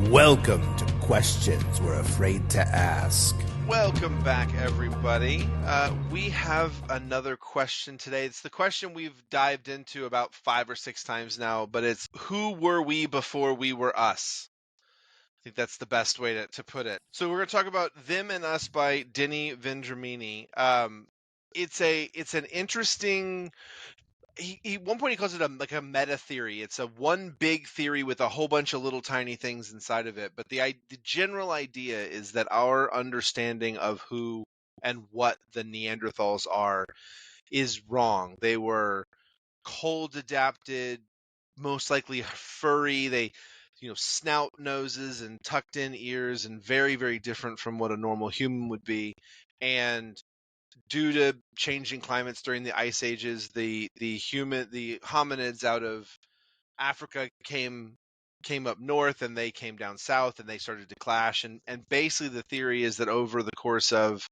Welcome to Questions We're Afraid to Ask. Welcome back, everybody. We have another question today. It's the question we've dived into about 5 or 6 times now, but it's who were we before we were us? I think that's the best way to put it. So we're going to talk about Them and Us by Denny Vendramini. It's an interesting... one point he calls it a meta theory. It's a one big theory with a whole bunch of little tiny things inside of it. But the general idea is that our understanding of who and what the Neanderthals are is wrong. They were cold adapted, most likely furry. They, snout noses and tucked in ears, and very, very different from what a normal human would be. And due to changing climates during the ice ages, the hominids out of Africa came up north, and they came down south, and they started to clash. And basically the theory is that over the course of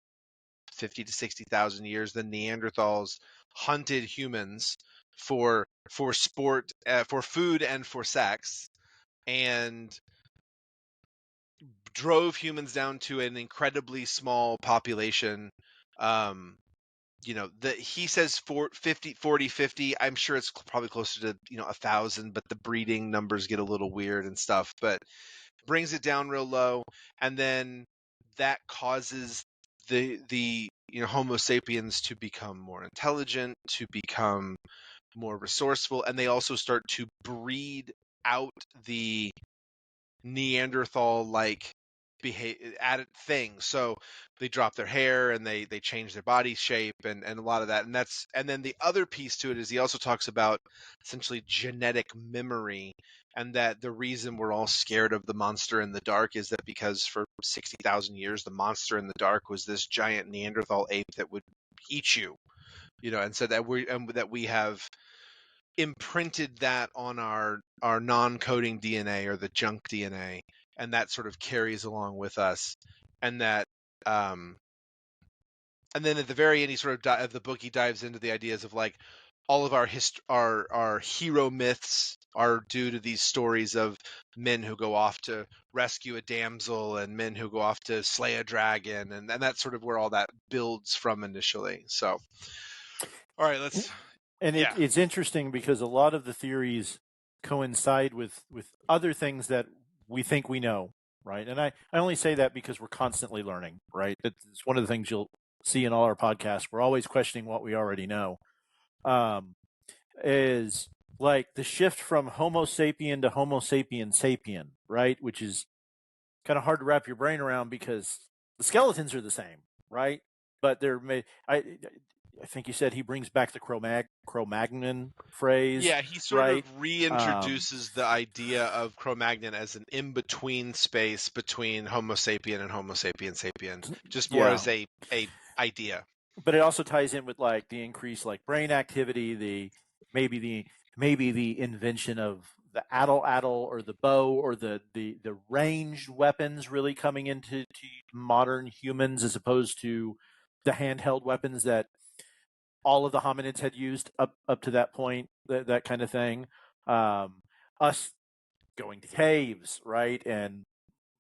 50 to 60,000 years, the Neanderthals hunted humans for sport, for food, and for sex, and drove humans down to an incredibly small population. He says 40-50. I'm sure it's probably closer to 1,000, but the breeding numbers get a little weird and stuff. But brings it down real low, and then that causes the Homo sapiens to become more intelligent, to become more resourceful, and they also start to breed out the Neanderthal-like added things. So they drop their hair, and they change their body shape, and a lot of that. And then the other piece to it is he also talks about essentially genetic memory, and that the reason we're all scared of the monster in the dark is that because for 60,000 years the monster in the dark was this giant Neanderthal ape that would eat you, and so that we have imprinted that on our non-coding DNA, or the junk DNA, and that sort of carries along with us. And that and then at the very end, he sort of the book, he dives into the ideas of like all of our hero myths are due to these stories of men who go off to rescue a damsel, and men who go off to slay a dragon, and that's sort of where all that builds from initially. So all right, it's interesting because a lot of the theories coincide with other things that we think we know, right? And I only say that because we're constantly learning, right? It's one of the things you'll see in all our podcasts. We're always questioning what we already know. Is like the shift from Homo sapien to Homo sapien sapien, right? Which is kind of hard to wrap your brain around because the skeletons are the same, right? But I think you said he brings back the Cro-Magnon phrase. Yeah, he sort of reintroduces the idea of Cro-Magnon as an in-between space between Homo sapien and Homo sapien sapien, just more as a idea. But it also ties in with like the increased like brain activity, maybe the invention of the addle or the bow, or the ranged weapons really coming into modern humans, as opposed to the handheld weapons that all of the hominids had used up to that point, that kind of thing. Us going to caves, right, and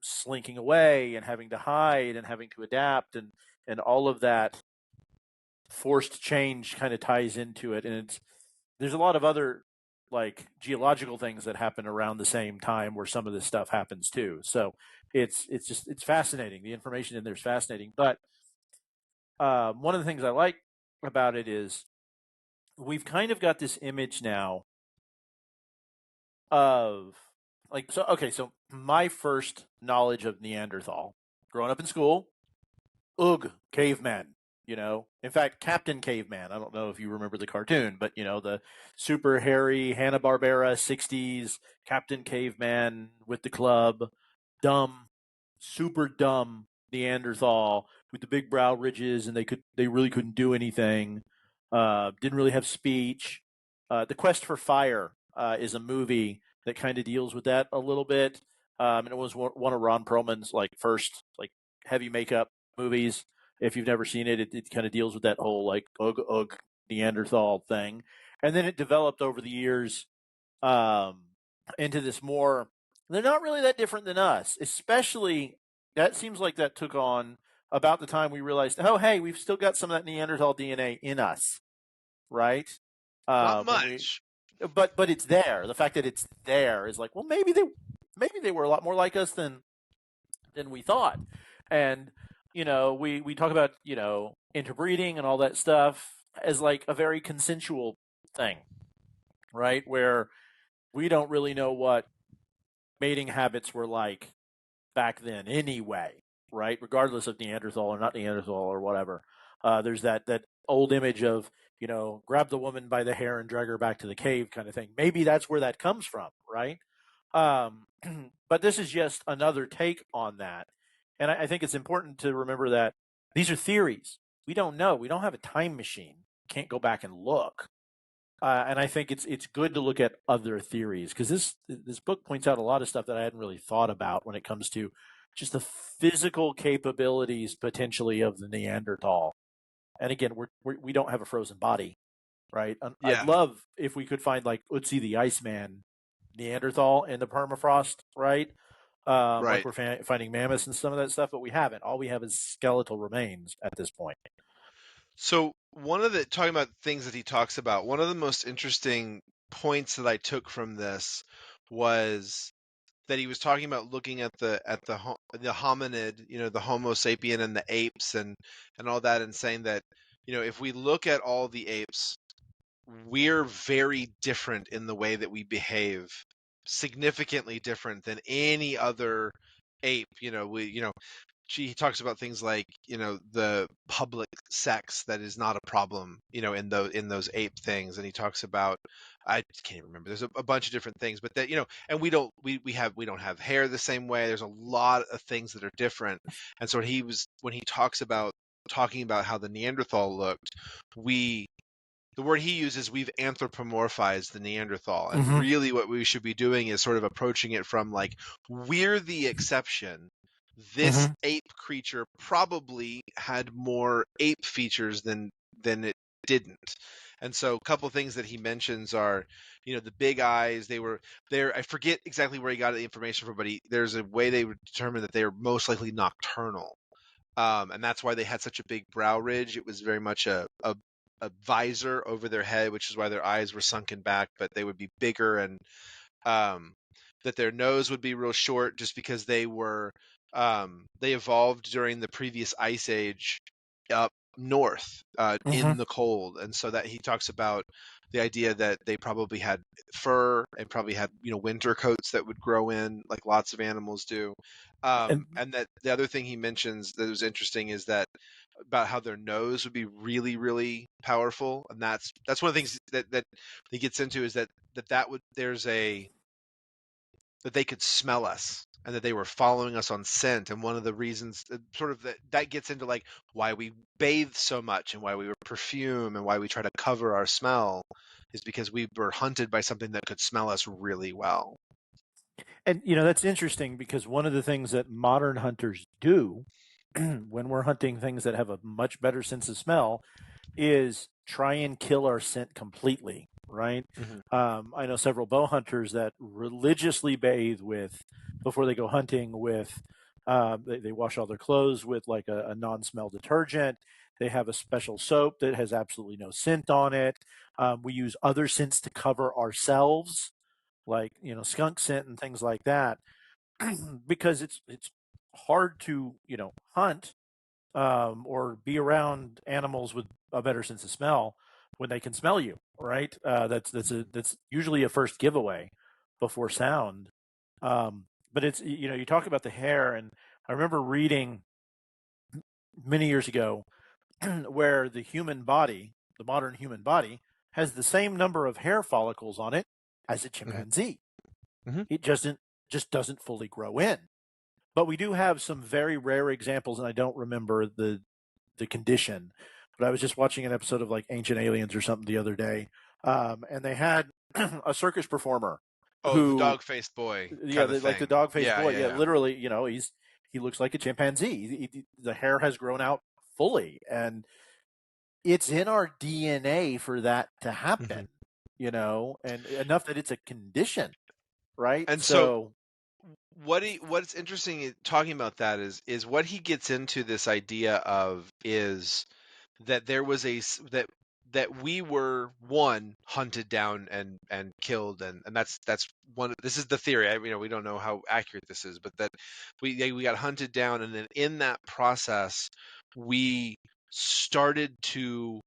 slinking away and having to hide and having to adapt, and all of that forced change kind of ties into it. And there's a lot of other like geological things that happen around the same time where some of this stuff happens too. So it's fascinating. The information in there is fascinating. But one of the things I like about it is we've kind of got this image now of like, so my first knowledge of Neanderthal growing up in school, caveman, in fact, Captain Caveman. I don't know if you remember the cartoon, but the super hairy Hanna-Barbera 60s Captain Caveman with the club, super dumb Neanderthal with the big brow ridges, and they really couldn't do anything. Didn't really have speech. The Quest for Fire is a movie that kind of deals with that a little bit, and it was one of Ron Perlman's like first like heavy makeup movies. If you've never seen it, it kind of deals with that whole like Neanderthal thing, and then it developed over the years into this more they're not really that different than us. Especially, that seems like that took on about the time we realized, oh, hey, we've still got some of that Neanderthal DNA in us, right? Not When we, much. but it's there. The fact that it's there is like, well, maybe they were a lot more like us than we thought. And we talk about interbreeding and all that stuff as like a very consensual thing, right? Where we don't really know what mating habits were like back then anyway, right? Regardless of Neanderthal or not Neanderthal or whatever. There's that old image of, grab the woman by the hair and drag her back to the cave kind of thing. Maybe that's where that comes from, right? Um, but this is just another take on that. And I think it's important to remember that these are theories. We don't know. We don't have a time machine. Can't go back and look. And I think it's good to look at other theories because this book points out a lot of stuff that I hadn't really thought about when it comes to just the physical capabilities potentially of the Neanderthal. And again, we don't have a frozen body, right? I'd Yeah. love if we could find like Utsi the Iceman Neanderthal in the permafrost, right? Like Right. we're finding mammoths and some of that stuff, but we haven't. All we have is skeletal remains at this point. So talking about things that he talks about, one of the most interesting points that I took from this was that he was talking about looking at the hominid, the Homo sapien and the apes and all that, and saying that, if we look at all the apes, we're very different in the way that we behave, significantly different than any other ape. He talks about things like the public sex that is not a problem in those ape things, and he talks about, I can't even remember, there's a bunch of different things, but that and we don't have hair the same way. There's a lot of things that are different. And so when he talking about how the Neanderthal looked, the word he uses, we've anthropomorphized the Neanderthal. And really what we should be doing is sort of approaching it from like, we're the exception. This ape creature probably had more ape features than it didn't. And so a couple things that he mentions are, the big eyes, they were there. I forget exactly where he got the information from, but there's a way they would determine that they were most likely nocturnal. And that's why they had such a big brow ridge. It was very much a visor over their head, which is why their eyes were sunken back, but they would be bigger, and that their nose would be real short just because they evolved during the previous ice age up north in the cold. And so that he talks about the idea that they probably had fur and probably had winter coats that would grow in like lots of animals do. And that the other thing he mentions that was interesting is that about how their nose would be really, really powerful. And that's one of the things that he gets into, is that they could smell us and that they were following us on scent. And one of the reasons sort of that gets into like why we bathe so much and why we perfume and why we try to cover our smell is because we were hunted by something that could smell us really well. And that's interesting because one of the things that modern hunters do when we're hunting things that have a much better sense of smell is try and kill our scent completely, right? I know several bow hunters that religiously bathe before they go hunting with, they wash all their clothes with like a non-smell detergent. They have a special soap that has absolutely no scent on it. We use other scents to cover ourselves, like skunk scent and things like that, because it's hard to hunt or be around animals with a better sense of smell when they can smell you, right? That's usually a first giveaway before sound. But it's you talk about the hair, and I remember reading many years ago where the modern human body, has the same number of hair follicles on it as a chimpanzee. It just doesn't fully grow in. But we do have some very rare examples, and I don't remember the condition. But I was just watching an episode of like Ancient Aliens or something the other day, and they had a circus performer. The dog-faced boy. Like the dog-faced boy. Yeah. Literally, he looks like a chimpanzee. The hair has grown out fully, and it's in our DNA for that to happen. And enough that it's a condition, right? And so what's interesting talking about that is what he gets into this idea of is that there was that we were one hunted down and killed, and that's one. This is the theory. We don't know how accurate this is, but that we got hunted down, and then in that process we started to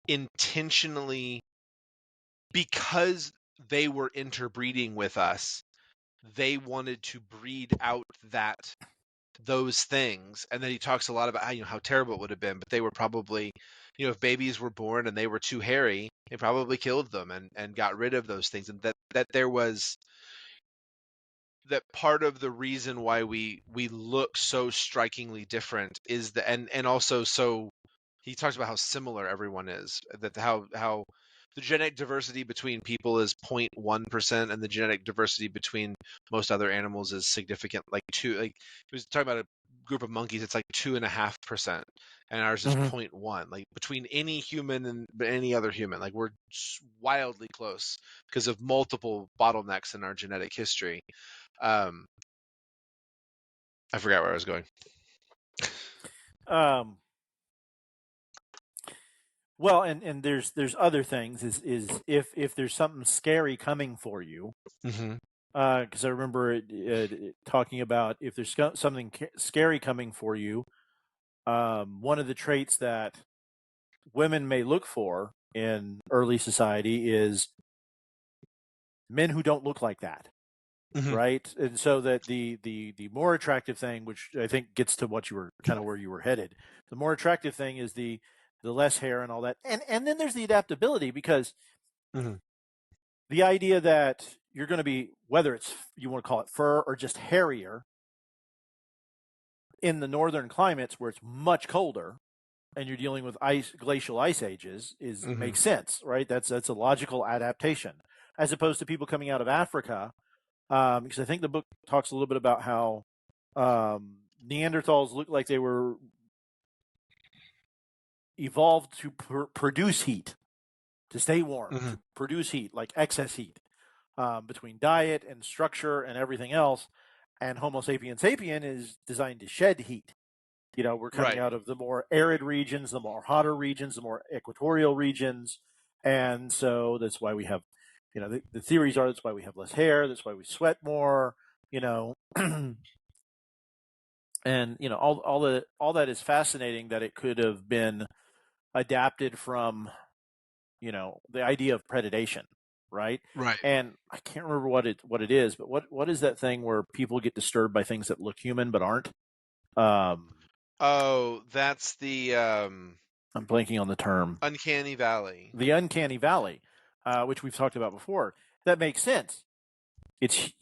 intentionally, because they were interbreeding with us, they wanted to breed out those things. And then he talks a lot about how terrible it would have been, but they were probably, if babies were born and they were too hairy, they probably killed them and got rid of those things. And that there was that part of the reason why we look so strikingly different is and also, so he talks about how similar everyone is, that how the genetic diversity between people is 0.1%, and the genetic diversity between most other animals is significant, like he was talking about a group of monkeys, it's like 2.5%, and ours is 0.1. Like between any human and any other human, like we're wildly close because of multiple bottlenecks in our genetic history. I forgot where I was going. Well, and there's other things. Is if there's something scary coming for you, because I remember it talking about if there's something scary coming for you, one of the traits that women may look for in early society is men who don't look like that. Right, and so that the more attractive thing, which I think gets to what you were kind of where you were headed, the more attractive thing is the less hair and all that, and then there's the adaptability, because the idea that you're going to be, whether it's you want to call it fur or just hairier, in the northern climates where it's much colder and you're dealing with glacial ice ages makes sense, right? That's a logical adaptation, as opposed to people coming out of Africa. Because I think the book talks a little bit about how Neanderthals look like they were evolved to produce heat, to stay warm, to produce heat, like excess heat, between diet and structure and everything else. And Homo sapiens sapien is designed to shed heat. We're coming out of the more arid regions, the more hotter regions, the more equatorial regions. And so that's why we have, the theories are that's why we have less hair. That's why we sweat more, and, all that is fascinating, that it could have been adapted from, the idea of predation. Right. And I can't remember what it is, but what is that thing where people get disturbed by things that look human but aren't? That's the I'm blanking on the term. Uncanny Valley. The Uncanny Valley, which we've talked about before. That makes sense. It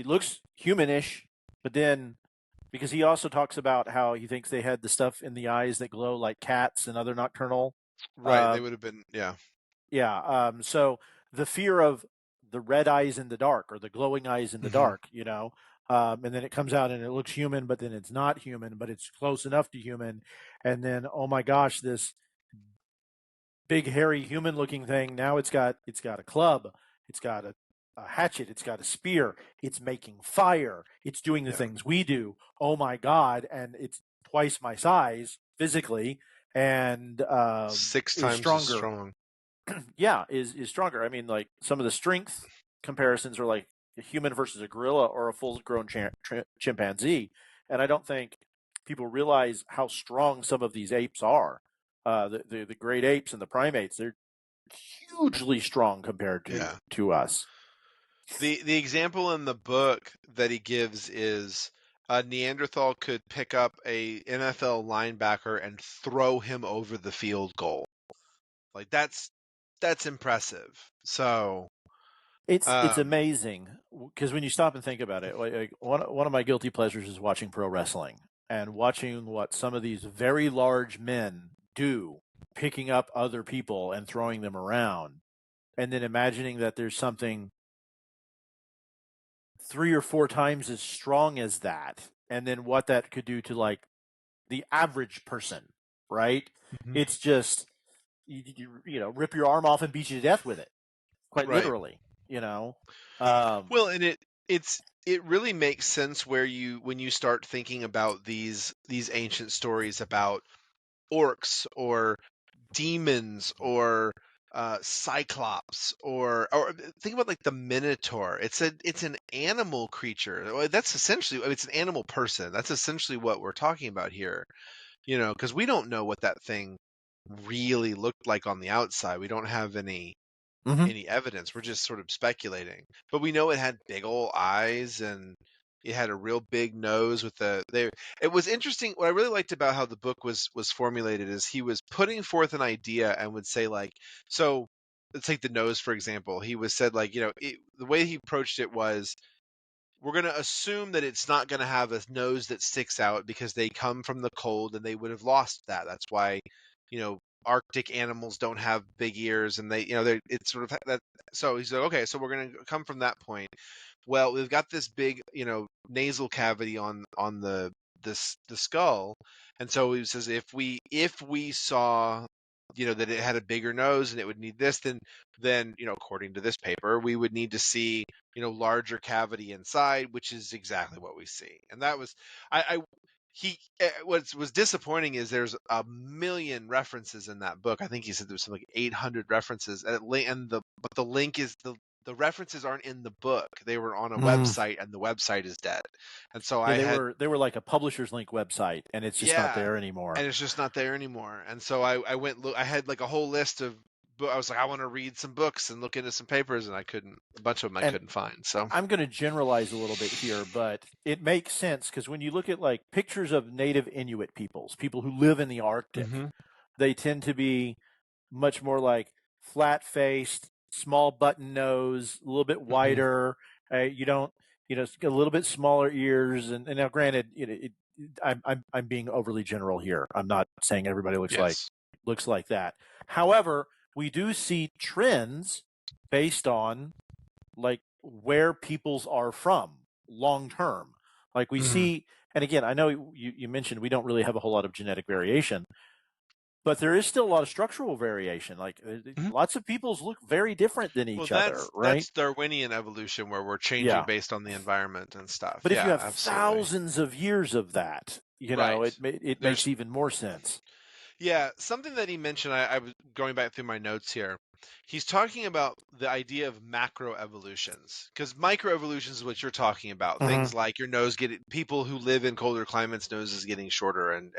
looks humanish, but then, because he also talks about how he thinks they had the stuff in the eyes that glow like cats and other nocturnal. Right, they would have been, yeah. Yeah. So the fear of the red eyes in the dark, or the glowing eyes in the dark, and then it comes out and it looks human, but then it's not human, but it's close enough to human. And then, oh my gosh, this big hairy human looking thing, now it's got a club, it's got a hatchet, it's got a spear, it's making fire, it's doing the things we do. Oh my God. And it's twice my size physically, and 6 times stronger. as strong. Yeah, is stronger. I mean, like, some of the strength comparisons are like a human versus a gorilla or a full-grown chimpanzee, and I don't think people realize how strong some of these apes are. The great apes and the primates, they're hugely strong compared to us. The example in the book that he gives is a Neanderthal could pick up a NFL linebacker and throw him over the field goal. Like, that's impressive. So it's amazing, because when you stop and think about it, like one of my guilty pleasures is watching pro wrestling, and watching what some of these very large men do, picking up other people and throwing them around, and then imagining that there's something 3 or 4 times as strong as that, and then what that could do to, like, the average person, right? It's just, rip your arm off and beat you to death with it, quite literally, Well, and it really makes sense when you start thinking about these ancient stories about orcs or demons or cyclops or think about like the minotaur. It's an animal creature. That's essentially, it's an animal person. That's essentially what we're talking about here. Because we don't know what that thing really looked like on the outside. We don't have any evidence. We're just sort of speculating. But we know it had big old eyes and it had a real big nose with it was interesting. What I really liked about how the book was formulated is he was putting forth an idea and would say like, so let's take the nose for example. He was said like, the way he approached it was, we're going to assume that it's not going to have a nose that sticks out because they come from the cold and they would have lost that. That's why, Arctic animals don't have big ears and it's sort of that. So he said, okay, so we're going to come from that point. Well, we've got this big, nasal cavity on the skull. And so he says, if we saw, that it had a bigger nose and it would need this, then, according to this paper, we would need to see, larger cavity inside, which is exactly what we see. And that was, what was disappointing is there's a million references in that book. I think he said there's something like 800 references, but the link is the references aren't in the book. They were on a website, and the website is dead. And so they were like a publisher's link website, and it's just not there anymore. And it's just not there anymore. And so I had like a whole list of. I was like, I want to read some books and look into some papers, and a bunch of them I couldn't find. So I'm going to generalize a little bit here, but it makes sense because when you look at like pictures of native Inuit peoples, people who live in the Arctic, they tend to be much more like flat-faced, small button nose, a little bit wider. A little bit smaller ears, and now granted, I'm being overly general here. I'm not saying everybody looks like that. However, we do see trends based on like where peoples are from long term. Like we see, and again, I know you mentioned we don't really have a whole lot of genetic variation, but there is still a lot of structural variation. Like lots of peoples look very different than each other, right? That's Darwinian evolution where we're changing based on the environment and stuff. But if you have thousands of years of that, it makes even more sense. Yeah, something that he mentioned, I was going back through my notes here. He's talking about the idea of macroevolutions, because microevolutions is what you're talking about. Things like your nose people who live in colder climates, noses getting shorter, and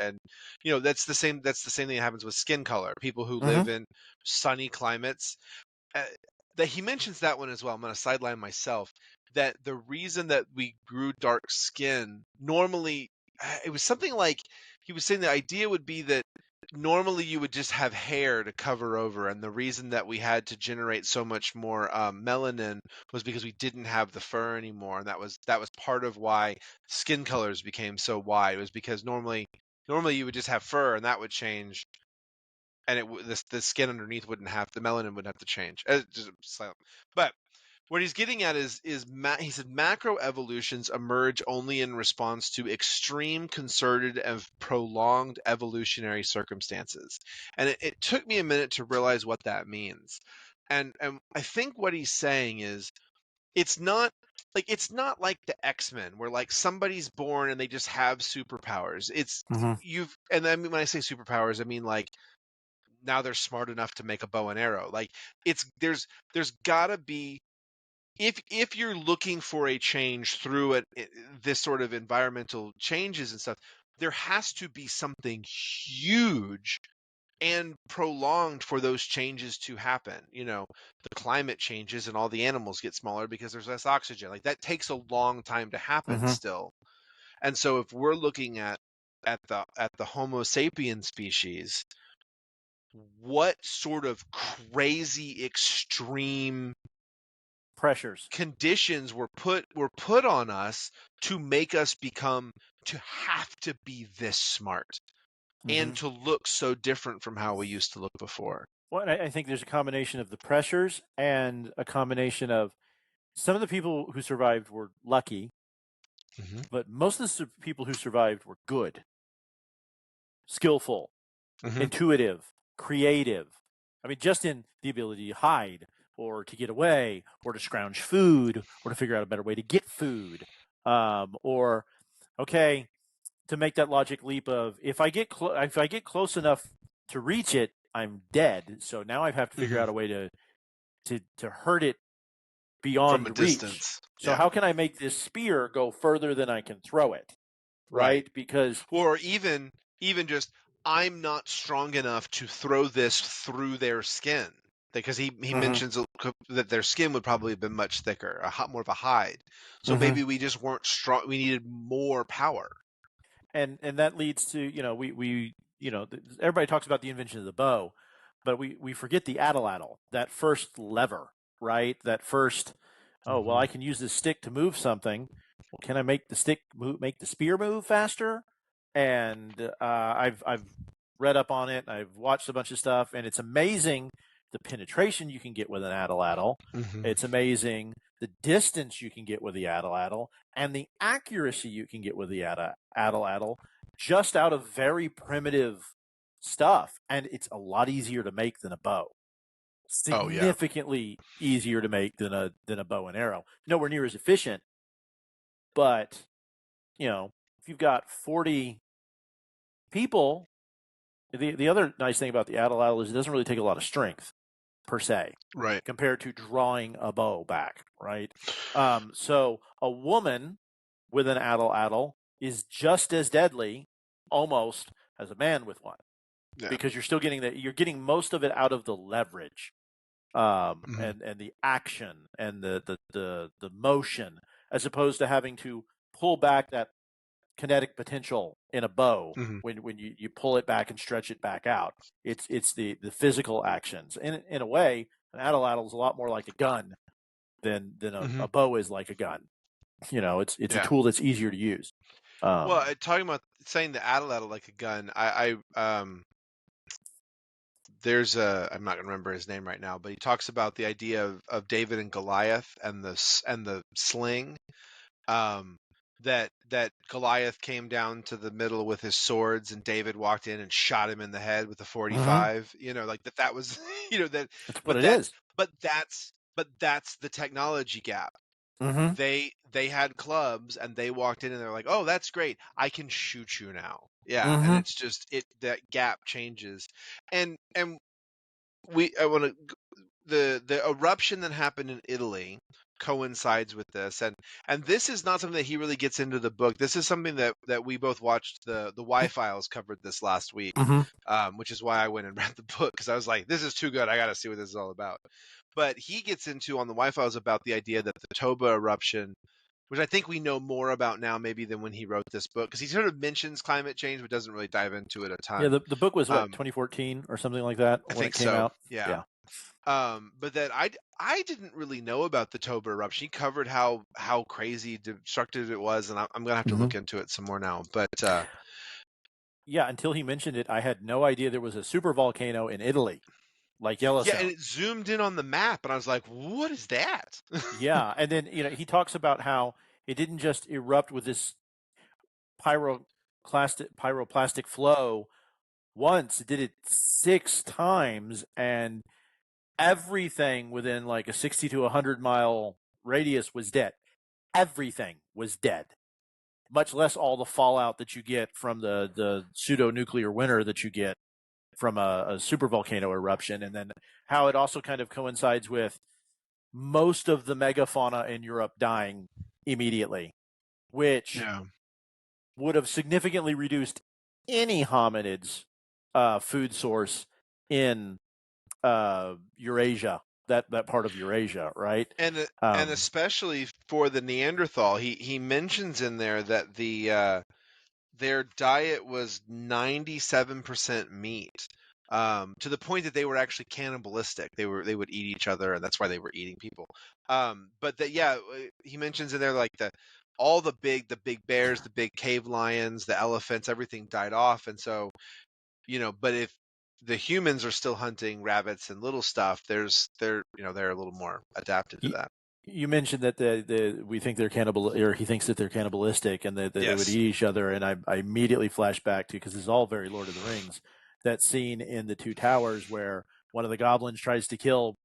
that's the same thing that happens with skin color. People who live in sunny climates, that he mentions that one as well. I'm going to sideline myself. That the reason that we grew dark skin normally, it was something like he was saying the idea would be that normally you would just have hair to cover over, and the reason that we had to generate so much more melanin was because we didn't have the fur anymore, and that was part of why skin colors became so wide. It was because normally you would just have fur, and that would change, and the skin underneath the melanin wouldn't have to change. But what he's getting at is he said macroevolutions emerge only in response to extreme, concerted, and prolonged evolutionary circumstances. And it took me a minute to realize what that means. And I think what he's saying is it's not like the X-Men where like somebody's born and they just have superpowers. It's and I mean, when I say superpowers, I mean like now they're smart enough to make a bow and arrow. Like there's gotta be, if you're looking for a change through this sort of environmental changes and stuff, there has to be something huge and prolonged for those changes to happen. The climate changes and all the animals get smaller because there's less oxygen. Like that takes a long time to happen still. And so if we're looking at the Homo sapien species, what sort of crazy extreme pressures, conditions were put on us to make us have to be this smart and to look so different from how we used to look before. Well, I think there's a combination of the pressures and a combination of some of the people who survived were lucky, but most of the people who survived were good, skillful, intuitive, creative. I mean, just in the ability to hide, or to get away, or to scrounge food, or to figure out a better way to get food. Or, okay, to make that logic leap of if I get close enough to reach it, I'm dead. So now I have to figure out a way to hurt it From a beyond reach. distance. So how can I make this spear go further than I can throw it? Right? Because or even just I'm not strong enough to throw this through their skin, because he mentions that their skin would probably have been much thicker, more of a hide. So maybe we just weren't strong. We needed more power. And that leads to we everybody talks about the invention of the bow, but we forget the atlatl, that first lever, right? That first, well, I can use this stick to move something. Well, can I make the stick make the spear move faster? And I've read up on it. I've watched a bunch of stuff, and it's amazing the penetration you can get with an atlatl. It's amazing the distance you can get with the atlatl and the accuracy you can get with the atlatl just out of very primitive stuff. And it's a lot easier to make than a bow. Significantly easier to make than a bow and arrow. Nowhere near as efficient, but if you've got 40 people, the other nice thing about the atlatl is it doesn't really take a lot of strength per se, right? Compared to drawing a bow back, right? So a woman with an atlatl is just as deadly, almost, as a man with one, because you're still getting most of it out of the leverage, and the action and the motion, as opposed to having to pull back that kinetic potential in a bow when you pull it back and stretch it back out. It's the physical actions. In a way, an atlatl is a lot more like a gun than a bow is like a gun. It's a tool that's easier to use. Well, talking about saying the atlatl like a gun, there's I'm not going to remember his name right now, but he talks about the idea of David and Goliath and the sling. That Goliath came down to the middle with his swords, and David walked in and shot him in the head with a 45. Like that was, that. That's what it is. But that's the technology gap. They had clubs, and they walked in, and they're like, "Oh, that's great! I can shoot you now." Yeah, and it's just that gap changes, and I want to the eruption that happened in Italy coincides with this, and this is not something that he really gets into the book. This is something that we both watched. The Y-Files covered this last week, which is why I went and read the book, because I was like, this is too good. I got to see what this is all about. But he gets into on the Y-Files about the idea that the Toba eruption, which I think we know more about now maybe than when he wrote this book, because he sort of mentions climate change but doesn't really dive into it a ton. Yeah, the book was 2014 or something like that when it came out. Yeah. But that I didn't really know about the Toba eruption. He covered how crazy destructive it was, and I'm gonna have to look into it some more now. But yeah, until he mentioned it, I had no idea there was a super volcano in Italy, like Yellowstone. Yeah, and it zoomed in on the map, and I was like, "What is that?" Yeah, and then he talks about how it didn't just erupt with this pyroplastic flow once; it did it 6 times, and everything within like a 60 to 100 mile radius was dead. Everything was dead, much less all the fallout that you get from the pseudo-nuclear winter that you get from a supervolcano eruption, and then how it also kind of coincides with most of the megafauna in Europe dying immediately, which would have significantly reduced any hominid's food source in Eurasia, that part of Eurasia, right? And especially for the Neanderthal, he mentions in there that their diet was 97% meat, to the point that they were actually cannibalistic. They would eat each other, and that's why they were eating people. But that he mentions in there like all the big bears, the big cave lions, the elephants, everything died off, and so but if the humans are still hunting rabbits and little stuff, they're a little more adapted to that. You mentioned that we think they're or he thinks that they're cannibalistic and that they would eat each other, and I immediately flash back to, because this is all very Lord of the Rings, that scene in the Two Towers where one of the goblins tries to kill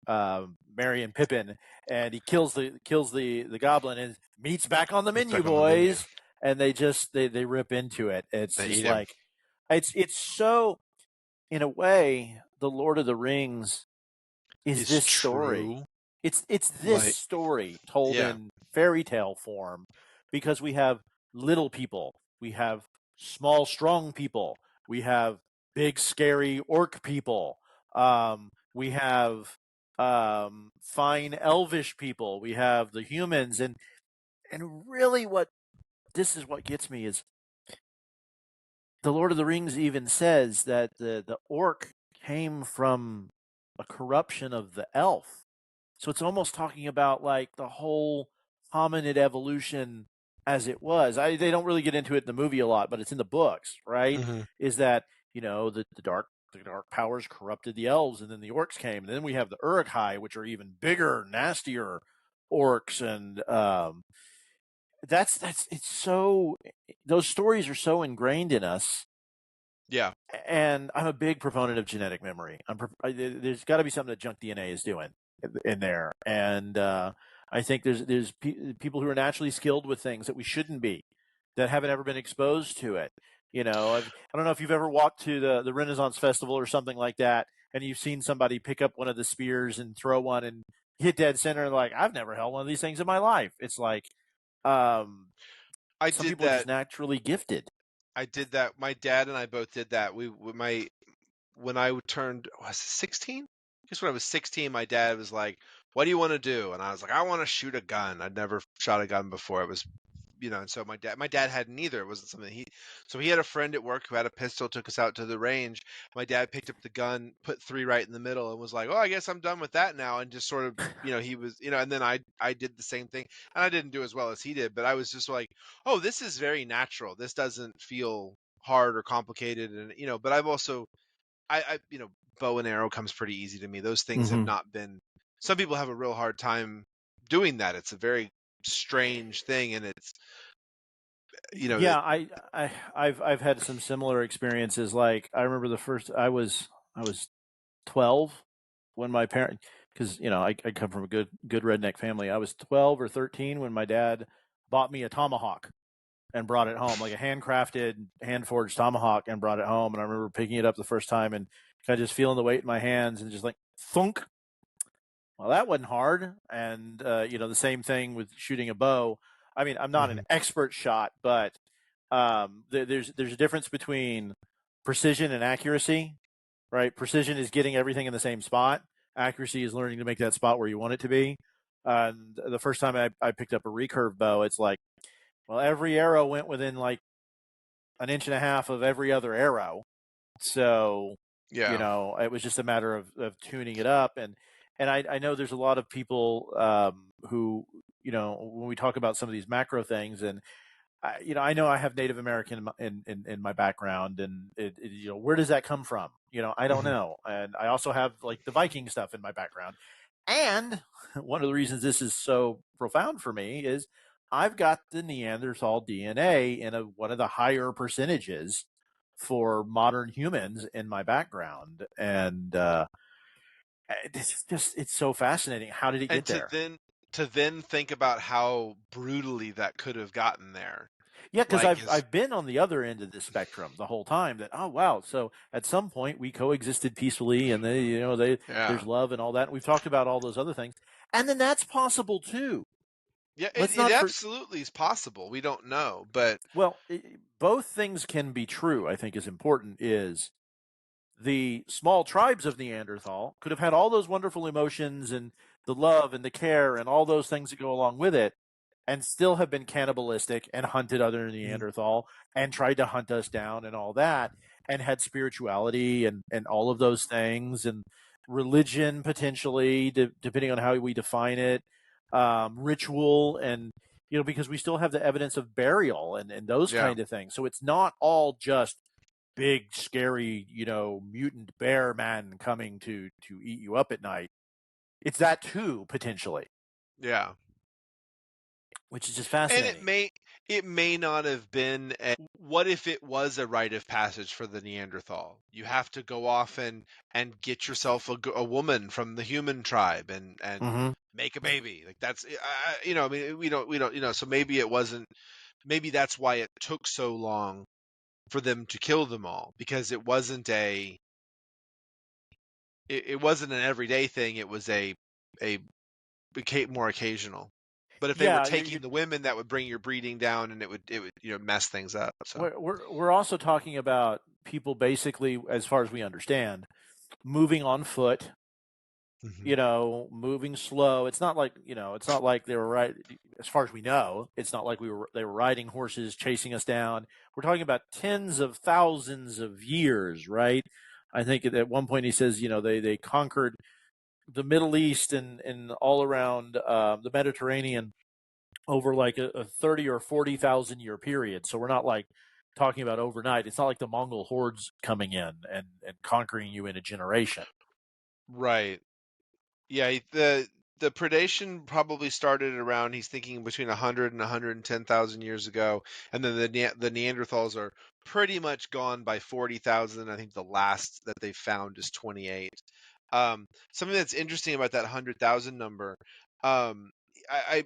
Merry and Pippin, and he kills the goblin and meat's back on the It's menu, back on the menu. boys. And they rip into it. It's They just eat him. like it's so, in a way, the Lord of the Rings is It's this story. true. It's this Like, story told yeah. in fairy tale form, because we have little people, we have small strong people, we have big scary orc people, we have fine elvish people, we have the humans, and really what gets me is the Lord of the Rings even says that the orc came from a corruption of the elf. So it's almost talking about like the whole hominid evolution as it was. They don't really get into it in the movie a lot, but it's in the books, right? Mm-hmm. Is that, the dark powers corrupted the elves, and then the orcs came, and then we have the Uruk-hai, which are even bigger, nastier orcs, and that's it's so, those stories are so ingrained in us. Yeah. And I'm a big proponent of genetic memory. There's got to be something that junk DNA is doing in there, and I think there's people who are naturally skilled with things that we shouldn't be, that haven't ever been exposed to it. I don't know if you've ever walked to the Renaissance Festival or something like that, and you've seen somebody pick up one of the spears and throw one and hit dead center, and like, I've never held one of these things in my life. It's like, some I did people are just that. naturally gifted. I did that. My dad and I both did that. When I turned, was it 16? I guess when I was 16, my dad was like, "What do you want to do?" And I was like, "I want to shoot a gun." I'd never shot a gun before. It was, and so my dad hadn't either. It wasn't something so he had a friend at work who had a pistol, took us out to the range. My dad picked up the gun, put three right in the middle, and was like, "Oh, I guess I'm done with that now." And just sort of, he was, and then I did the same thing, and I didn't do as well as he did, but I was just like, "Oh, this is very natural. This doesn't feel hard or complicated." And but I've also, bow and arrow comes pretty easy to me. Those things have not been. Some people have a real hard time doing that. It's a very strange thing, and it's Yeah, I've had some similar experiences. Like, I remember the first, I was 12 when my parent, because I come from a good redneck family. I was 12 or 13 when my dad bought me a tomahawk and brought it home, like a handcrafted, hand forged tomahawk, and brought it home. And I remember picking it up the first time and kind of just feeling the weight in my hands and just like thunk. Well, that wasn't hard. And the same thing with shooting a bow. I mean, I'm not an expert shot, but there's a difference between precision and accuracy, right? Precision is getting everything in the same spot. Accuracy is learning to make that spot where you want it to be. And the first time I picked up a recurve bow, it's like, well, every arrow went within like an inch and a half of every other arrow. So, yeah. it was just a matter of tuning it up. And I know there's a lot of people who, when we talk about some of these macro things, and I know I have Native American in my background, and where does that come from? I don't know. And I also have like the Viking stuff in my background. And one of the reasons this is so profound for me is I've got the Neanderthal DNA in one of the higher percentages for modern humans in my background. And it's so fascinating. How did it And get there? to then think about how brutally that could have gotten there. Yeah, because Like, I've been on the other end of the spectrum the whole time. That, oh wow, so at some point we coexisted peacefully, and there's love and all that. And we've talked about all those other things, and then that's possible too. yeah, Let's it not absolutely is possible. We don't know, but both things can be true. I think is important. Is the small tribes of Neanderthal could have had all those wonderful emotions and the love and the care and all those things that go along with it, and still have been cannibalistic and hunted other Neanderthal and tried to hunt us down and all that, and had spirituality and all of those things, and religion potentially, depending on how we define it, ritual, and because we still have the evidence of burial and those kind of things. So it's not all just big, scary, mutant bear man coming to eat you up at night. It's that too, potentially. Yeah. Which is just fascinating. it may not have been what if it was a rite of passage for the Neanderthal? You have to go off and get yourself a woman from the human tribe and make a baby. Like that's I mean we don't so maybe it wasn't, maybe that's why it took so long for them to kill them all, because it wasn't it wasn't an everyday thing. It was a more occasional. But if they were Yeah, taking the women, that would bring your breeding down, and it would mess things up. So we're also talking about people basically, as far as we understand, moving on foot. Moving slow. It's not like they were right. As far as we know, it's not like they were riding horses chasing us down. We're talking about tens of thousands of years, right? I think at one point he says, they conquered the Middle East and all around the Mediterranean over like a 30 or 40,000 year period. So we're not like talking about overnight. It's not like the Mongol hordes coming in and conquering you in a generation. right. Yeah, the predation probably started around, he's thinking, between 100 and 110,000 years ago, and then the Neanderthals are pretty much gone by 40,000. I think the last that they found is 28. Something that's interesting about that 100,000 number, um,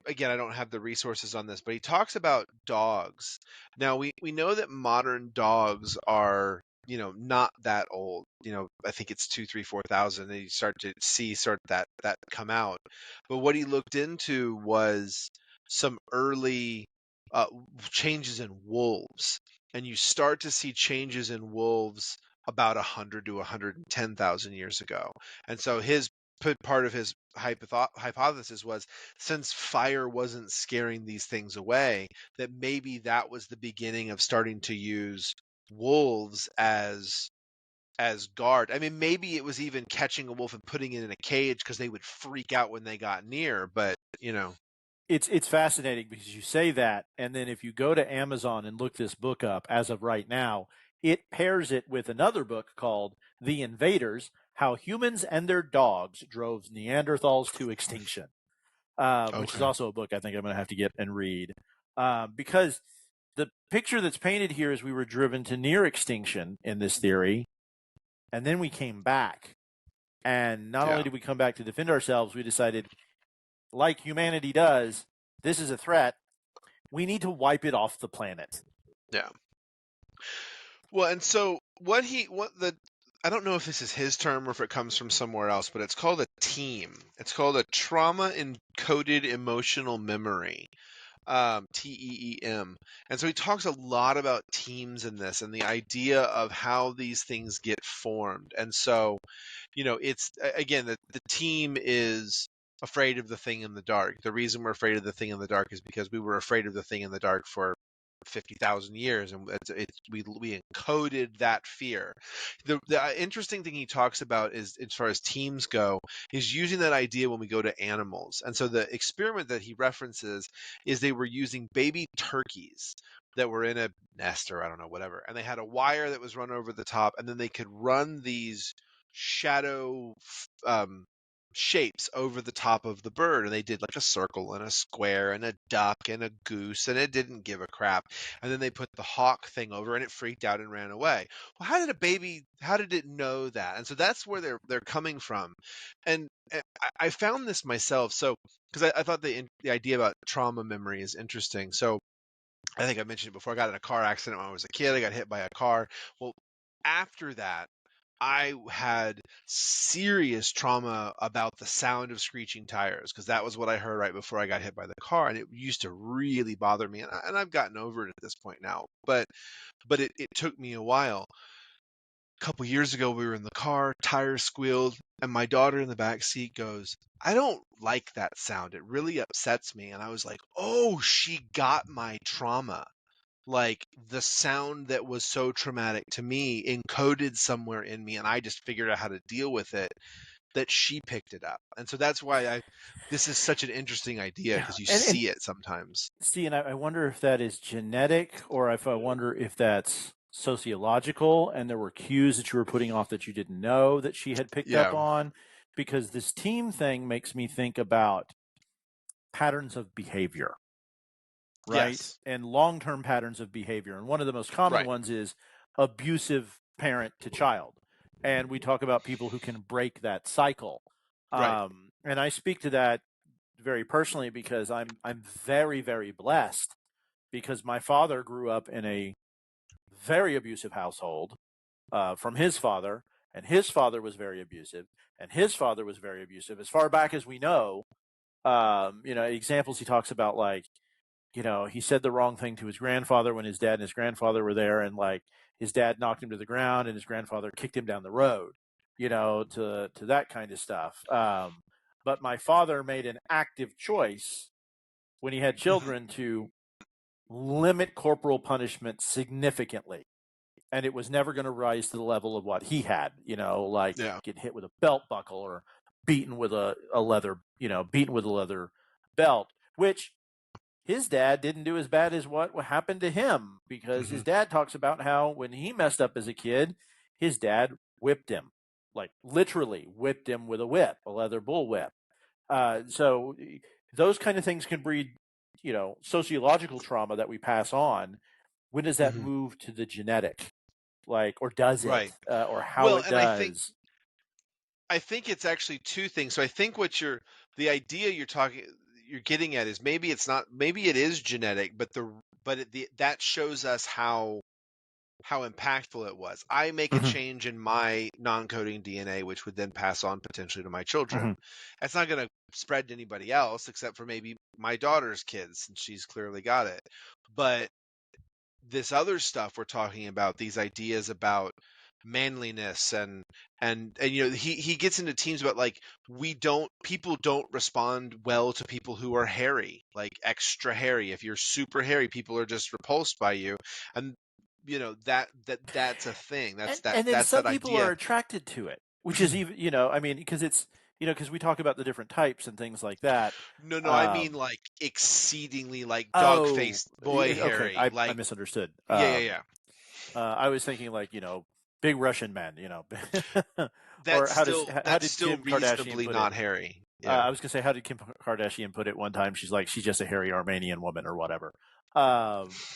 again, I don't have the resources on this, but he talks about dogs. Now we know that modern dogs are not that old. I think it's 2, 3, 4,000, and you start to see that come out. But what he looked into was some early uh, changes in wolves, and you start to see changes in wolves about 100 to 110,000 years ago. And so part of his hypothesis was, since fire wasn't scaring these things away, that maybe that was the beginning of starting to use wolves as guard. I mean, maybe it was even catching a wolf and putting it in a cage because they would freak out when they got near. But It's fascinating because you say that, and then if you go to Amazon and look this book up as of right now, it pairs it with another book called The Invaders: How Humans and Their Dogs Drove Neanderthals to Extinction, which is okay, also a book I think I'm going to have to get and read, because the picture that's painted here is we were driven to near extinction in this theory, and then we came back. And not only yeah, did we come back to defend ourselves, we decided, like humanity does, this is a threat. We need to wipe it off the planet. yeah. Well, and so I don't know if this is his term or if it comes from somewhere else, but it's called a team. It's called a trauma encoded emotional memory. TEEM. And so he talks a lot about teams in this and the idea of how these things get formed. And so, it's again, the team is afraid of the thing in the dark. The reason we're afraid of the thing in the dark is because we were afraid of the thing in the dark for 50,000 years, and we encoded that fear. The interesting thing he talks about is, as far as teams go, is using that idea when we go to animals. And so the experiment that he references is they were using baby turkeys that were in a nest, or I don't know, whatever, and they had a wire that was run over the top, and then they could run these shadow um, shapes over the top of the bird, and they did like a circle and a square and a duck and a goose, and it didn't give a crap. And then they put the hawk thing over, and it freaked out and ran away. Well, how did it know that? And so that's where they're coming from. And I found this myself, so because I thought the idea about trauma memory is interesting. So I think I mentioned it before, I got in a car accident when I was a kid. I got hit by a car. Well, after that, I had serious trauma about the sound of screeching tires, because that was what I heard right before I got hit by the car, and it used to really bother me. And I've gotten over it at this point now, but it took me a while. A couple years ago, we were in the car, tires squealed, and my daughter in the back seat goes, "I don't like that sound. It really upsets me." And I was like, "Oh, she got my trauma." Like, the sound that was so traumatic to me encoded somewhere in me, and I just figured out how to deal with it, that she picked it up. And so that's why this is such an interesting idea, Yeah, because you and see it sometimes. see, and I wonder if that is genetic, or if I wonder if that's sociological, and there were cues that you were putting off that you didn't know that she had picked up Yeah. on, because this team thing makes me think about patterns of behavior, right? Yes. And long-term patterns of behavior. And one of the most common Right. ones is abusive parent to child. And we talk about people who can break that cycle. Right. And I speak to that very personally because I'm very, very blessed because my father grew up in a very abusive household from his father, and his father was very abusive, and his father was very abusive. As far back as we know, examples he talks about, like, he said the wrong thing to his grandfather when his dad and his grandfather were there, and like his dad knocked him to the ground, and his grandfather kicked him down the road, to that kind of stuff. But my father made an active choice when he had children to limit corporal punishment significantly. And it was never going to rise to the level of what he had, like Yeah. get hit with a belt buckle or beaten with a leather belt, which his dad didn't do as bad as what happened to him, because his dad talks about how when he messed up as a kid, his dad whipped him, like literally whipped him with a whip, a leather bull whip. So those kind of things can breed, sociological trauma that we pass on. When does that move to the genetic? Like, or does it, Right. or how Well, it and does? I think it's actually two things. So I think the idea you're getting at is maybe it's not, maybe it is genetic, that shows us how impactful it was. I make a Mhm, change in my non-coding DNA, which would then pass on potentially to my children. mhm. It's not going to spread to anybody else except for maybe my daughter's kids, since she's clearly got it. But this other stuff we're talking about, these ideas about manliness and he gets into teams about, like, people don't respond well to people who are hairy, like extra hairy. If you're super hairy, people are just repulsed by you. And that's a thing. And then That's some that people are idea. attracted to it, which is even, I mean, because because we talk about the different types and things like that. No, I mean, Um, like, exceedingly, like, oh, dog-faced boy okay, hairy, I like, misunderstood. yeah. I was thinking like, big Russian men, or That's how did still Kim Kardashian reasonably put it? not hairy. Yeah. I was gonna say, how did Kim Kardashian put it one time? She's like, she's just a hairy Armenian woman or whatever,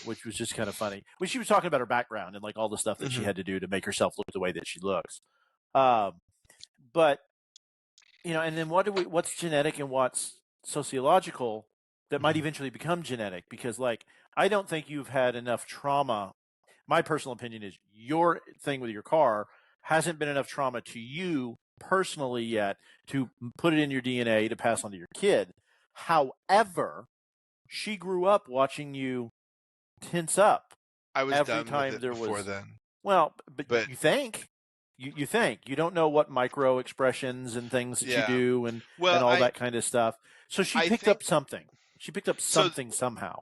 which was just kind of funny when she was talking about her background and like all the stuff that she Hmm. had to do to make herself look the way that she looks. Um, but and then what's genetic and what's sociological that might eventually become genetic? Because like, I don't think you've had enough trauma. My personal opinion is your thing with your car hasn't been enough trauma to you personally yet to put it in your DNA to pass on to your kid. However, she grew up watching you tense up I was every done with time it there before was, then. well, but But you think you don't know what micro expressions and things that you yeah. do and Well, all that kind of stuff. So she I picked think up something. She picked up so. something somehow.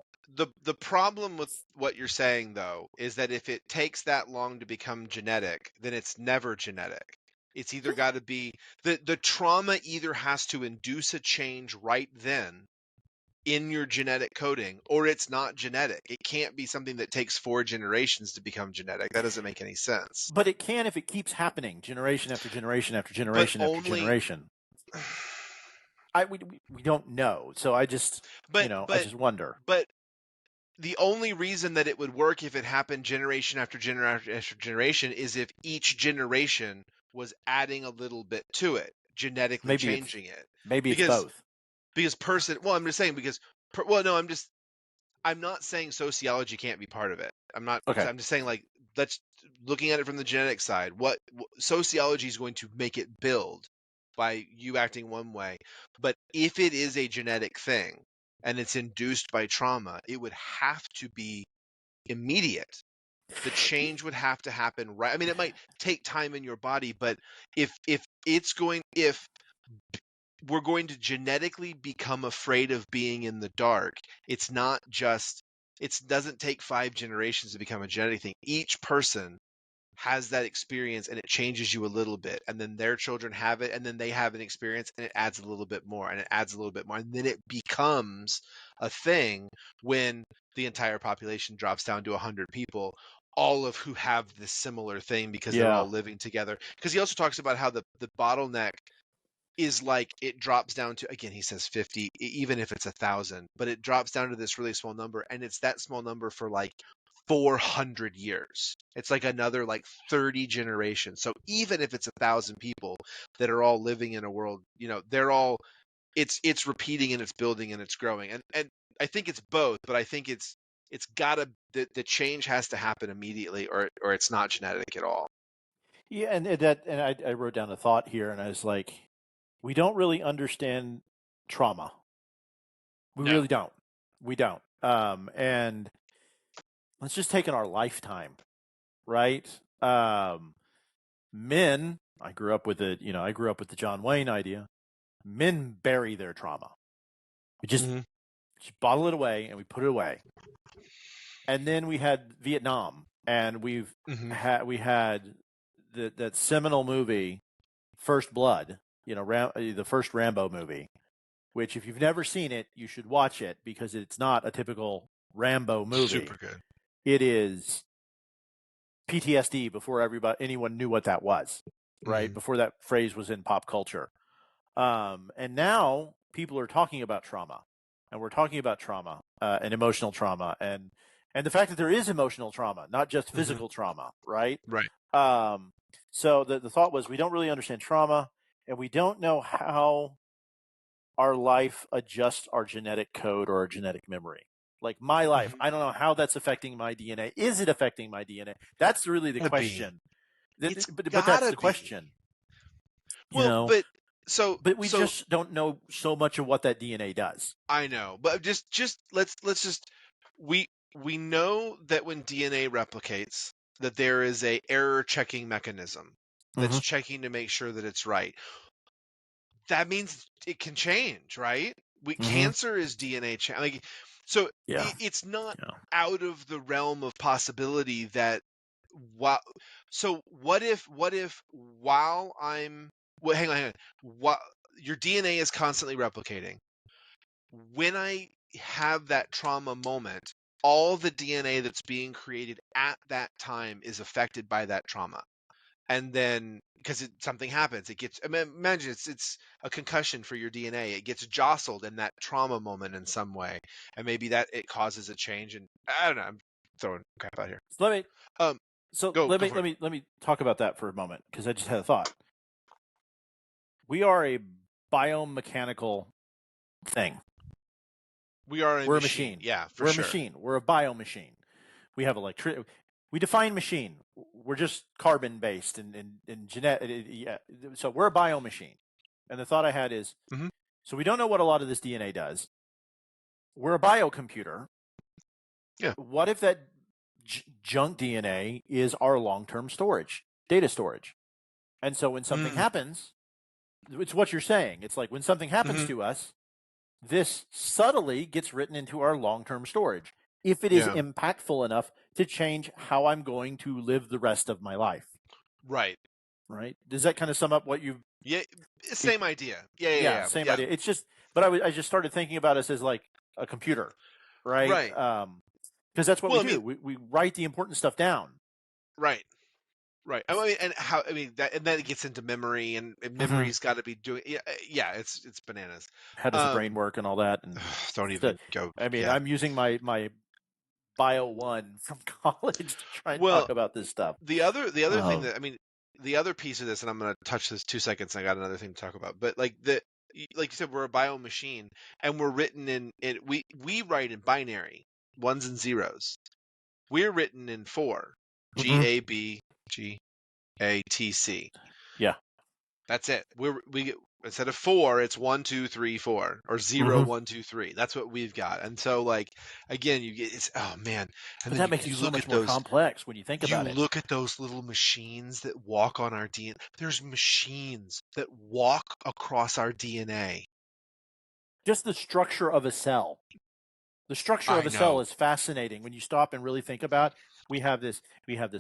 The problem with what you're saying, though, is that if it takes that long to become genetic, then it's never genetic. It's either got to be the trauma either has to induce a change right then in your genetic coding, or it's not genetic. It can't be something that takes 4 generations to become genetic. That doesn't make any sense. But it can if it keeps happening generation after generation after But generation after only, generation. We don't know. So I just, but I but just wonder. but the only reason that it would work if it happened generation after generation after generation is if each generation was adding a little bit to it, genetically Maybe it's changing it. maybe it's Because both. well, I'm just saying, well, no, I'm not saying sociology can't be part of it. Okay. I'm just saying, like, let's looking at it from the genetic side. What sociology is going to make it build by you acting one way, but if it is a genetic thing and it's induced by trauma, it would have to be immediate. The change would have to happen right. I mean, it might take time in your body, but if we're going to genetically become afraid of being in the dark, it's not just, it doesn't take 5 generations to become a genetic thing. Each person has that experience and it changes you a little bit, and then their children have it, and then they have an experience and it adds a little bit more and it adds a little bit more, and then it becomes a thing when the entire population drops down to 100 people, all of who have this similar thing because they're Yeah. all living together. Because he also talks about how the bottleneck is like it drops down to, again, he says 50, even if it's 1,000, but it drops down to this really small number, and it's that small number for like 400 years. It's like another like 30 generations. So even if it's 1,000 people that are all living in a world, they're all, it's repeating and it's building and it's growing. And I think it's both, but I think it's gotta, the change has to happen immediately, or it's not genetic at all. Yeah, and I wrote down a thought here, and I was like, we don't really understand trauma. We No. really don't. We don't. And let's just take in our lifetime, right? Men, I grew up with the John Wayne idea. Men bury their trauma. We just bottle it away and we put it away. And then we had Vietnam, and we had that seminal movie, First Blood. The first Rambo movie, which if you've never seen it, you should watch it because it's not a typical Rambo movie. Super good. It is PTSD before anyone knew what that was, right? Before that phrase was in pop culture. And now people are talking about trauma, and we're talking about trauma and emotional trauma, and the fact that there is emotional trauma, not just physical trauma, right? Right. So the thought was, we don't really understand trauma, and we don't know how our life adjusts our genetic code or our genetic memory. Like my life, I don't know how that's affecting my DNA. Is it affecting my DNA? That's really the question. But that's the question. Well, but we just don't know so much of what that DNA does. I know, but we know that when DNA replicates, that there is a error checking mechanism that's checking to make sure that it's right. That means it can change, right? Cancer is DNA change. It's not out of the realm of possibility that what if while I'm, well, hang on. What, your DNA is constantly replicating. When I have that trauma moment, all the DNA that's being created at that time is affected by that trauma. And then, because something happens, it gets, imagine it's a concussion for your DNA. It gets jostled in that trauma moment in some way, and maybe that it causes a change. And I don't know, I'm throwing crap out here. Let me talk about that for a moment, because I just had a thought. We are a biomechanical thing. We're a machine. Yeah, for sure. We're a machine. We're a biomachine. We have electricity. We define machine. We're just carbon based and genetic. Yeah. So we're a biomachine. And the thought I had is, so we don't know what a lot of this DNA does. We're a biocomputer. Yeah. What if that junk DNA is our long-term storage, data storage? And so when something happens, it's what you're saying. It's like when something happens to us, this subtly gets written into our long-term storage, if it is impactful enough to change how I'm going to live the rest of my life. Right. Right. Does that kind of sum up what you? Yeah. Same idea. Yeah. Same idea. It's just, but I just started thinking about us as like a computer, right? Right. Because that's what we do. We write the important stuff down. Right. Right. And then it gets into memory, and memory's got to be doing. Yeah. It's bananas. How does the brain work and all that? And don't even go. I'm using my Bio 1 from college to try and talk about this stuff. The other thing that, the other piece of this, and I'm going to touch this 2 seconds, and I got another thing to talk about. But like you said, we're a bio machine, and we're written in we write in binary, ones and zeros. We're written in 4, GABGATC. Yeah, that's it. We instead of 4, it's 1 2 3 4, or 0 1 2 3. That's what we've got. And so, like, again, you get, it's, oh man, and but that makes it so much more complex when you think about it. You look at those little machines that walk on our DNA. There's machines that walk across our DNA. Just the structure of a cell. The structure of a cell is fascinating when you stop and really think about. We have this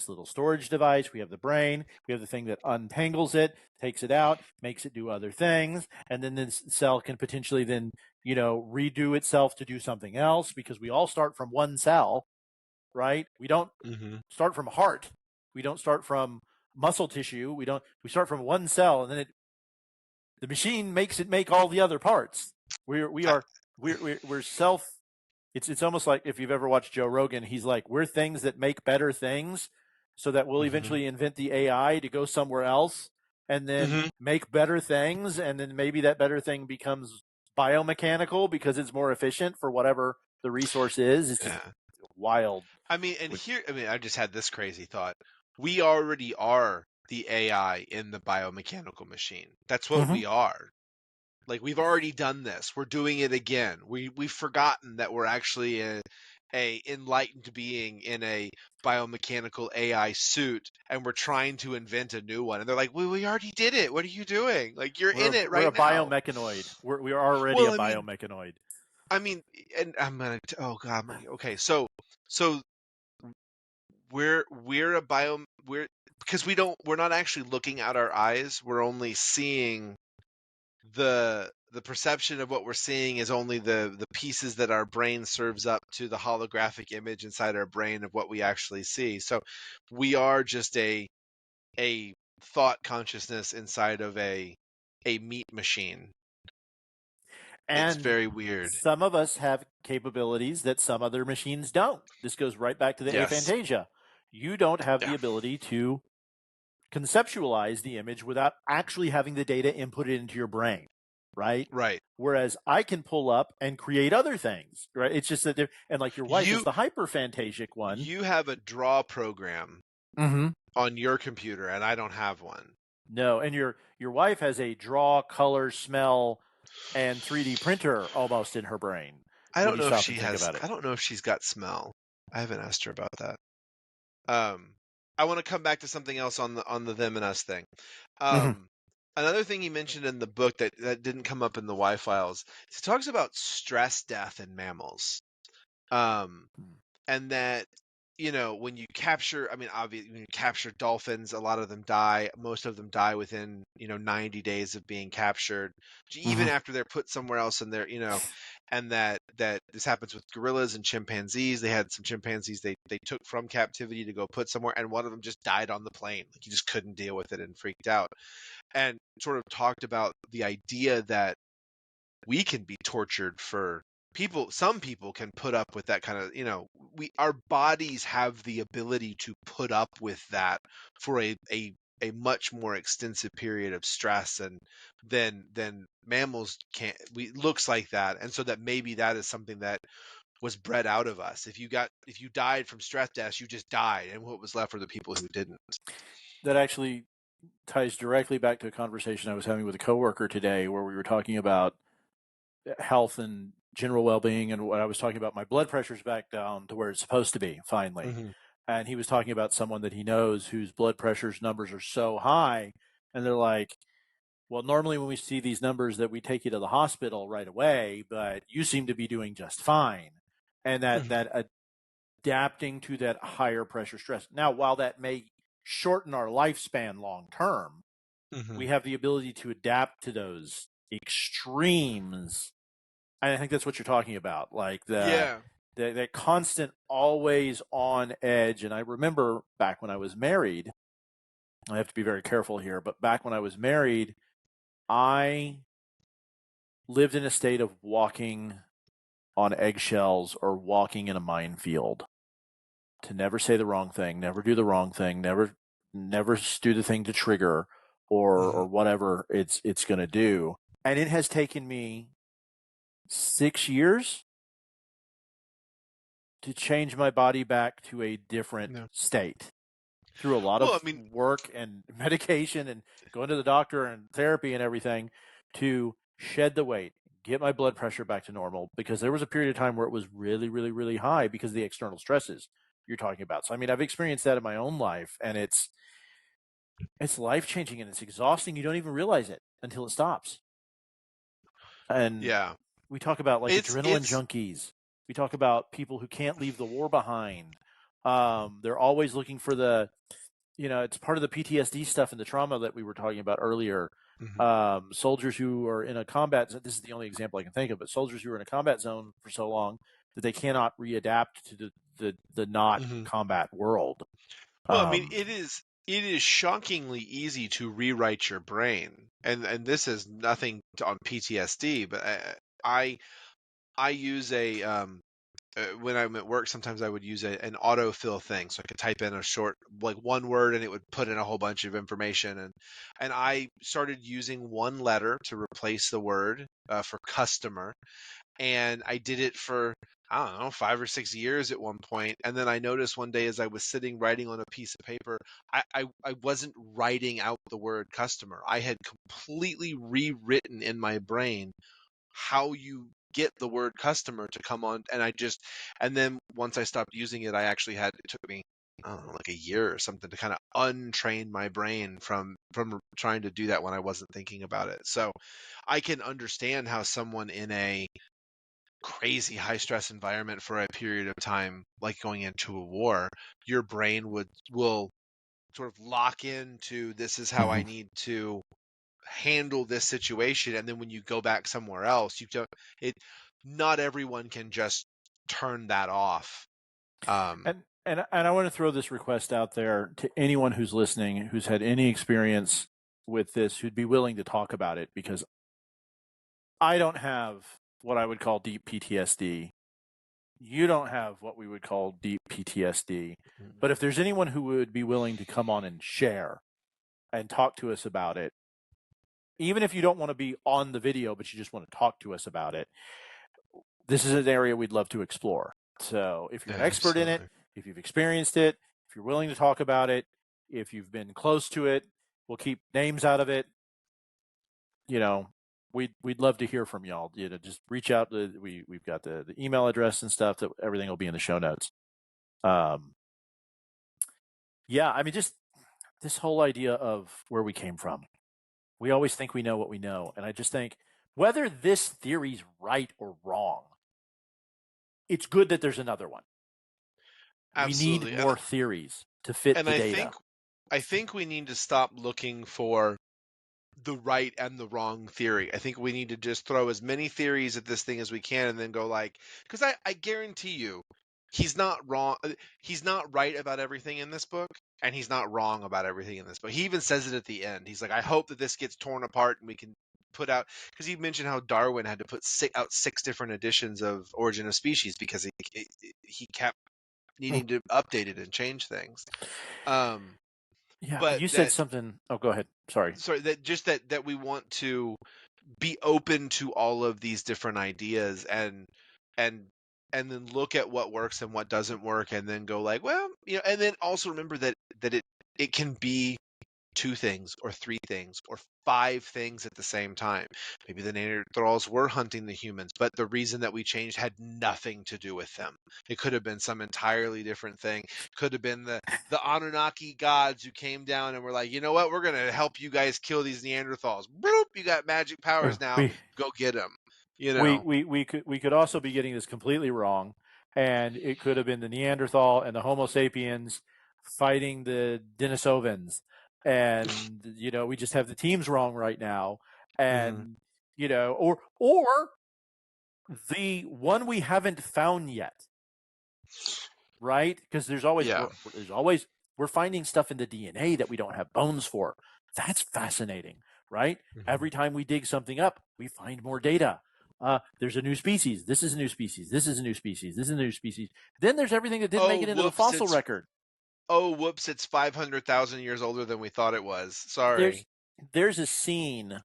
little storage device. We have the brain. We have the thing that untangles it, takes it out, makes it do other things, and then this cell can potentially then redo itself to do something else, because we all start from one cell, right? We don't start from heart. We don't start from muscle tissue. We start from one cell, and then The machine makes it make all the other parts. We're self. It's almost like if you've ever watched Joe Rogan, he's like, we're things that make better things, so that we'll eventually invent the AI to go somewhere else and then make better things, and then maybe that better thing becomes biomechanical because it's more efficient for whatever the resource is. It's just wild. I mean, I just had this crazy thought. We already are the AI in the biomechanical machine. That's what we are. Like, we've already done this. We're doing it again. We've forgotten that we're actually a enlightened being in a biomechanical AI suit, and we're trying to invent a new one. And they're like, we already did it. What are you doing? Like, you're in it right now. We're a biomechanoid. We are already a biomechanoid. I mean, and I'm gonna. Oh God. Okay. So we're because we're not actually looking out our eyes. We're only seeing the perception of what we're seeing is only the pieces that our brain serves up to the holographic image inside our brain of what we actually see. So we are just a thought consciousness inside of a meat machine. And it's very weird. Some of us have capabilities that some other machines don't. This goes right back to the aphantasia. You don't have the ability to conceptualize the image without actually having the data inputted into your brain, right? Right. Whereas I can pull up and create other things, right? It's just that and like your wife is the hyperphantasic one. You have a draw program on your computer, and I don't have one. No, and your wife has a draw, color, smell, and 3D printer almost in her brain. I don't know if she has. I don't know if she's got smell. I haven't asked her about that. I want to come back to something else on the them and us thing. Another thing he mentioned in the book that didn't come up in the Y files. He talks about stress death in mammals, and that when you capture, obviously when you capture dolphins, a lot of them die. Most of them die within 90 days of being captured, even after they're put somewhere else, and they're and that this happens with gorillas and chimpanzees. They had some chimpanzees they took from captivity to go put somewhere, and one of them just died on the plane. Like, he just couldn't deal with it and freaked out, and sort of talked about the idea that we can be tortured for people. Some people can put up with that kind of, our bodies have the ability to put up with that for a much more extensive period of stress, and than mammals can't. Looks like that, and so that maybe that is something that was bred out of us. If you died from stress deaths, you just died, and what was left were the people who didn't. That actually ties directly back to a conversation I was having with a coworker today, where we were talking about health and general well-being, and what I was talking about, my blood pressure's back down to where it's supposed to be finally. And he was talking about someone that he knows whose blood pressure's numbers are so high, and they're like, well, normally when we see these numbers that we take you to the hospital right away, but you seem to be doing just fine. And that adapting to that higher pressure stress. Now, while that may shorten our lifespan long term, we have the ability to adapt to those extremes. And I think that's what you're talking about, like that constant, always on edge. And I remember back when I was married, I have to be very careful here, but back when I was married, I lived in a state of walking on eggshells or walking in a minefield. To never say the wrong thing, never do the wrong thing, never do the thing to trigger or whatever it's going to do. And it has taken me 6 years to change my body back to a different state through a lot of work and medication and going to the doctor and therapy and everything to shed the weight, get my blood pressure back to normal, because there was a period of time where it was really, really, really high because of the external stresses you're talking about. So, I've experienced that in my own life, and it's life-changing and it's exhausting. You don't even realize it until it stops. And we talk about adrenaline junkies. We talk about people who can't leave the war behind. They're always looking for it's part of the PTSD stuff and the trauma that we were talking about earlier. Soldiers who are in a combat, this is the only example I can think of, but soldiers who are in a combat zone for so long that they cannot readapt to the not combat world. Well, it is it is shockingly easy to rewrite your brain, and this is nothing on PTSD, but I use a when I'm at work, sometimes I would use an autofill thing, so I could type in a short, like one word, and it would put in a whole bunch of information. And I started using one letter to replace the word for customer, and I did it for, I don't know, 5 or 6 years at one point. And then I noticed one day as I was sitting writing on a piece of paper, I wasn't writing out the word customer. I had completely rewritten in my brain how you get the word customer to come on. And then once I stopped using it, it took me, I don't know, like a year or something to kind of untrain my brain from trying to do that when I wasn't thinking about it. So I can understand how someone in a crazy high stress environment for a period of time, like going into a war, your brain will sort of lock into, this is how I need to handle this situation. And then when you go back somewhere else, you don't it not everyone can just turn that off. And I want to throw this request out there to anyone who's listening, who's had any experience with this, who'd be willing to talk about it, because I don't have what I would call deep PTSD. You don't have what we would call deep PTSD. But if there's anyone who would be willing to come on and share and talk to us about it, even if you don't want to be on the video, but you just want to talk to us about it, this is an area we'd love to explore. So if you're an expert in it, if you've experienced it, if you're willing to talk about it, if you've been close to it, we'll keep names out of it. You know, we'd love to hear from y'all. You know, just reach out. We've got the email address and stuff. That everything will be in the show notes. Yeah, I mean, just this whole idea of where we came from. We always think we know what we know, and I just think whether this theory's right or wrong, it's good that there's another one. Absolutely. We need more theories to fit the data. I think we need to stop looking for the right and the wrong theory. I think we need to just throw as many theories at this thing as we can, and then go like, because I guarantee you, he's not wrong. He's not right about everything in this book, and he's not wrong about everything in this book. He even says it at the end. He's like, I hope that this gets torn apart and we can put out, because he mentioned how Darwin had to put out 6 different editions of Origin of Species because he kept needing to update it and change things. Yeah, but you said something. Oh, go ahead. Sorry. That we want to be open to all of these different ideas and then look at what works and what doesn't work, and then go like, well, and then also remember that it can be 2 things or 3 things or 5 things at the same time. Maybe the Neanderthals were hunting the humans, but the reason that we changed had nothing to do with them. It could have been some entirely different thing. Could have been the Anunnaki gods who came down and were like, you know what, we're going to help you guys kill these Neanderthals. Boop, you got magic powers now. Go get them. We could also be getting this completely wrong, and it could have been the Neanderthal and the Homo sapiens fighting the Denisovans, and we just have the teams wrong right now, and or the one we haven't found yet, right? Because there's always we're finding stuff in the DNA that we don't have bones for. That's fascinating, right? Every time we dig something up, we find more data. There's a new species. This is a new species. This is a new species. This is a new species. Then there's everything that didn't make it into the fossil record. Oh, whoops! It's 500,000 years older than we thought it was. Sorry. There's a scene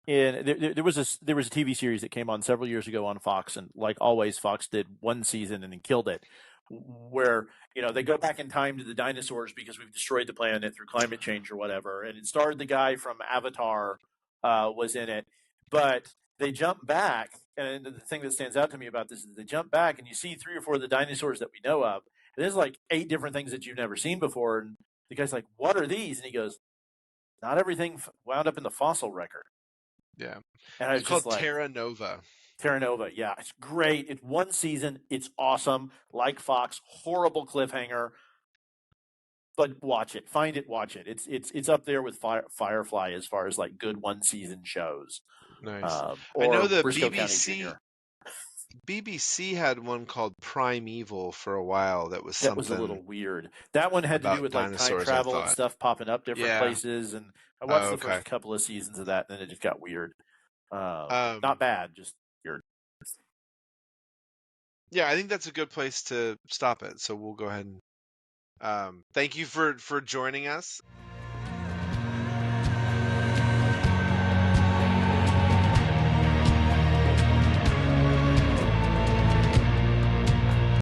in there was a TV series that came on several years ago on Fox, and like always, Fox did one season and then killed it. Where they go back in time to the dinosaurs because we've destroyed the planet through climate change or whatever, and it starred the guy from Avatar was in it, but they jump back, and the thing that stands out to me about this is they jump back and you see 3 or 4 of the dinosaurs that we know of. And there's like 8 different things that you've never seen before, and the guy's like, "What are these?" And he goes, "Not everything wound up in the fossil record." Yeah, and it's called Terra Nova. Terra Nova, yeah, it's great. It's 1 season. It's awesome. Like Fox, horrible cliffhanger, but watch it. Find it, watch it. It's up there with Firefly as far as like good 1 season shows. Nice. Or I know the Briscoe BBC. BBC had one called Primeval for a while that was That was a little something weird. That one had to do about with like time dinosaurs, I travel and thought. stuff popping up different Yeah. places. And I watched Oh, the okay. first couple of seasons of that, and then it just got weird. Not Um, bad, just weird. yeah, I think that's a good place to stop it. So we'll go ahead and thank you for joining us.